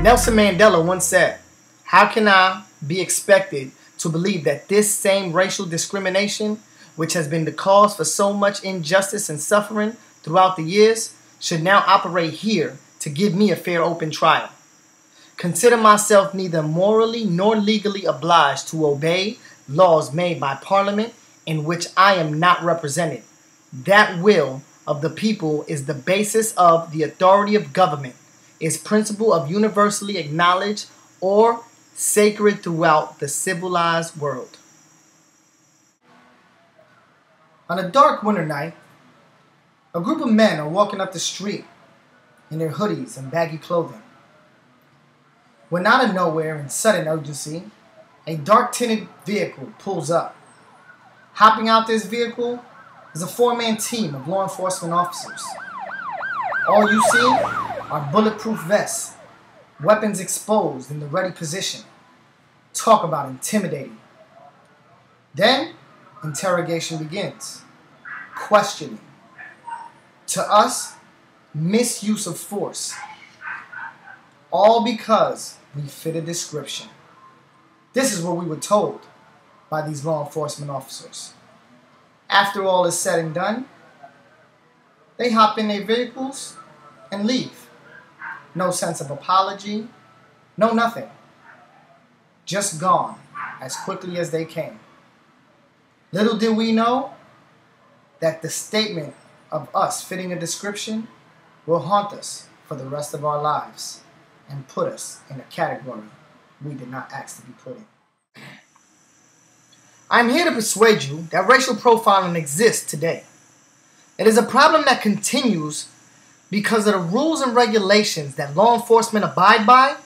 Nelson Mandela once said, "How can I be expected to believe that this same racial discrimination, which has been the cause for so much injustice and suffering throughout the years, should now operate here to give me a fair open trial? Consider myself neither morally nor legally obliged to obey laws made by Parliament in which I am not represented. That will of the people is the basis of the authority of government, is principle of universally acknowledged or sacred throughout the civilized world." On a dark winter night, a group of men are walking up the street in their hoodies and baggy clothing, when out of nowhere, in sudden urgency, a dark tinted vehicle pulls up. Hopping out this vehicle is a four-man team of law enforcement officers. All you see are bulletproof vests, weapons exposed in the ready position. Talk about intimidating. Then, interrogation begins. Questioning. To us, misuse of force. All because we fit a description. This is what we were told by these law enforcement officers. After all is said and done, they hop in their vehicles and leave. No sense of apology, no nothing. Just gone as quickly as they came. Little did we know that the statement of us fitting a description will haunt us for the rest of our lives and put us in a category we did not ask to be put in. I'm here to persuade you that racial profiling exists today. It is a problem that continues because of the rules and regulations that law enforcement abide by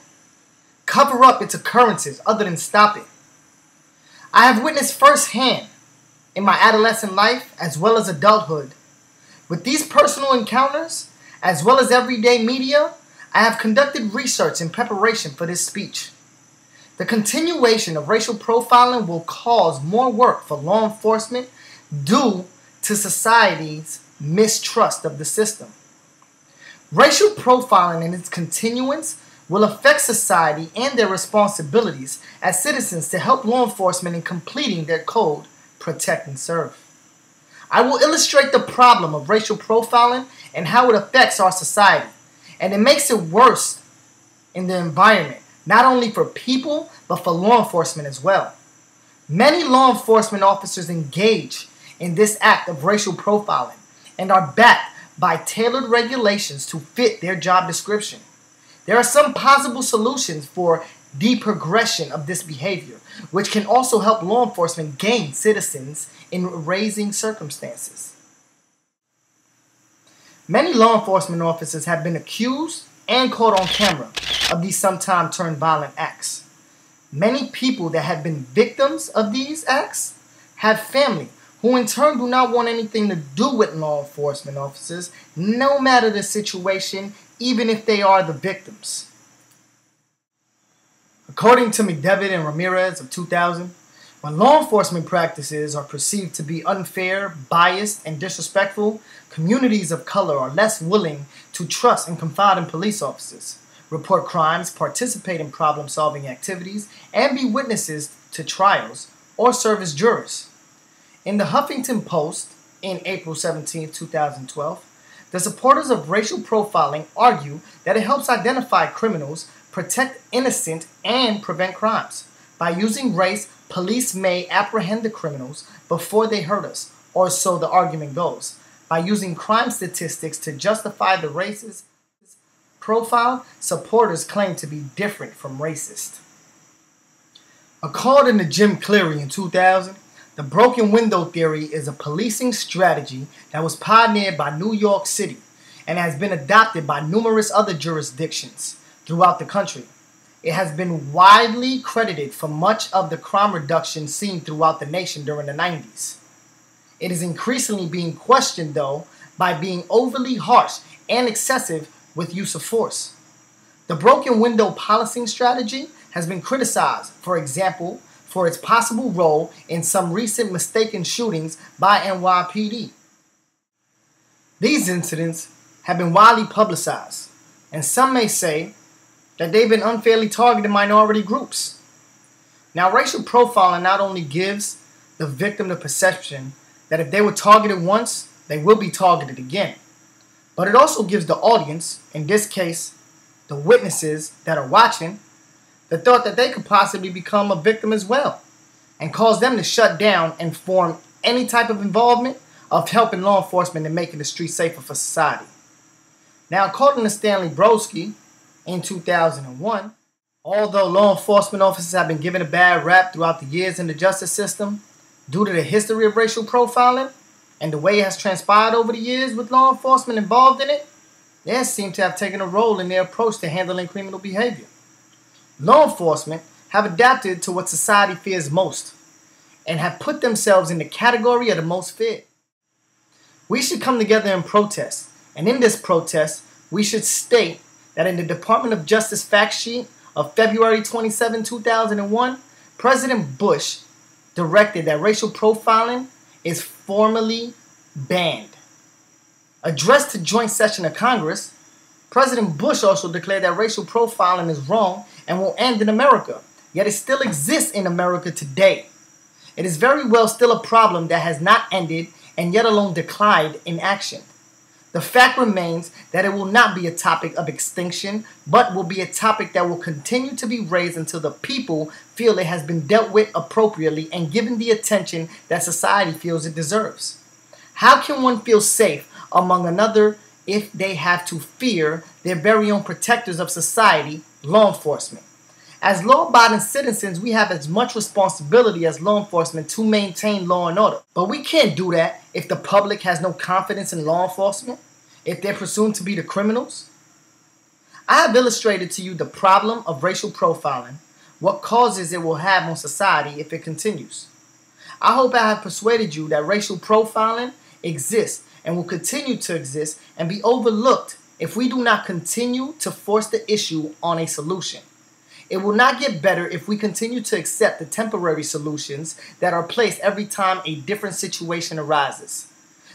cover up its occurrences other than stop it. I have witnessed firsthand in my adolescent life as well as adulthood. With these personal encounters, as well as everyday media, I have conducted research in preparation for this speech. The continuation of racial profiling will cause more work for law enforcement due to society's mistrust of the system. Racial profiling and its continuance will affect society and their responsibilities as citizens to help law enforcement in completing their code, protect and serve. I will illustrate the problem of racial profiling and how it affects our society, and it makes it worse in the environment, not only for people, but for law enforcement as well. Many law enforcement officers engage in this act of racial profiling and are backed by tailored regulations to fit their job description. There are some possible solutions for the progression of this behavior, which can also help law enforcement gain citizens in raising circumstances. Many law enforcement officers have been accused and caught on camera of these sometimes turned violent acts. Many people that have been victims of these acts have family who in turn do not want anything to do with law enforcement officers, no matter the situation, even if they are the victims. According to McDevitt and Ramirez of 2000, when law enforcement practices are perceived to be unfair, biased, and disrespectful, communities of color are less willing to trust and confide in police officers, report crimes, participate in problem-solving activities, and be witnesses to trials or serve as jurors. In the Huffington Post, in April 17, 2012, the supporters of racial profiling argue that it helps identify criminals, protect innocent, and prevent crimes. By using race, police may apprehend the criminals before they hurt us, or so the argument goes. By using crime statistics to justify the racist profile, supporters claim to be different from racist. According to Jim Cleary in 2000, the broken window theory is a policing strategy that was pioneered by New York City and has been adopted by numerous other jurisdictions throughout the country. It has been widely credited for much of the crime reduction seen throughout the nation during the 90s. It is increasingly being questioned, though, by being overly harsh and excessive with use of force. The broken window policing strategy has been criticized, for example, for its possible role in some recent mistaken shootings by NYPD. These incidents have been widely publicized, and some may say that they've been unfairly targeting minority groups. Now, racial profiling not only gives the victim the perception that if they were targeted once, they will be targeted again, but it also gives the audience, in this case, the witnesses that are watching, the thought that they could possibly become a victim as well, and cause them to shut down and form any type of involvement of helping law enforcement in making the streets safer for society. Now, according to Stanley Brodsky, in 2001, although law enforcement officers have been given a bad rap throughout the years in the justice system due to the history of racial profiling and the way it has transpired over the years with law enforcement involved in it, they seem to have taken a role in their approach to handling criminal behavior. Law enforcement have adapted to what society fears most and have put themselves in the category of the most feared. We should come together and protest, and in this protest, we should state that in the Department of Justice fact sheet of February 27, 2001, President Bush directed that racial profiling is formally banned. Addressed to joint session of Congress, President Bush also declared that racial profiling is wrong and will end in America, yet it still exists in America today. It is very well still a problem that has not ended and yet alone declined in action. The fact remains that it will not be a topic of extinction, but will be a topic that will continue to be raised until the people feel it has been dealt with appropriately and given the attention that society feels it deserves. How can one feel safe among another if they have to fear their very own protectors of society, law enforcement? As law-abiding citizens, we have as much responsibility as law enforcement to maintain law and order. But we can't do that if the public has no confidence in law enforcement, if they're presumed to be the criminals. I have illustrated to you the problem of racial profiling, what causes it will have on society if it continues. I hope I have persuaded you that racial profiling exists and will continue to exist and be overlooked if we do not continue to force the issue on a solution. It will not get better if we continue to accept the temporary solutions that are placed every time a different situation arises.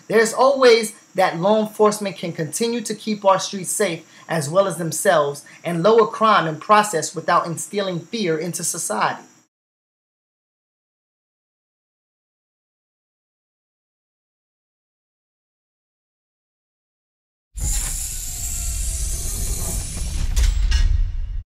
There's always that law enforcement can continue to keep our streets safe as well as themselves and lower crime and process without instilling fear into society.